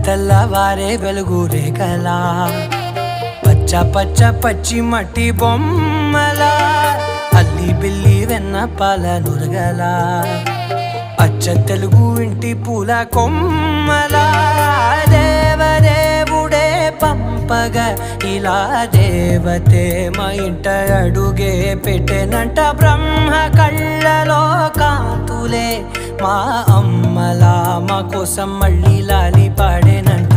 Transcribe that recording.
తెల్లవారే వెలుగు రేఖలా పచ్చ పచ్చ పచ్చి మట్టి బొమ్మలా అల్లి బిల్లి వెన్న పాల నురగలా అచ్చ తెలుగు ఇంటి పూల కొమ్మలా దేవదేవుడే పంపగా ఇలా దేవతే మా ఇంట అడుగే పెట్టెనంట బ్రహ్మ కళ్ళలో కాంతులే మా అమ్మలా మా కోసం మళ్ళీ లాలి పాడేనంట.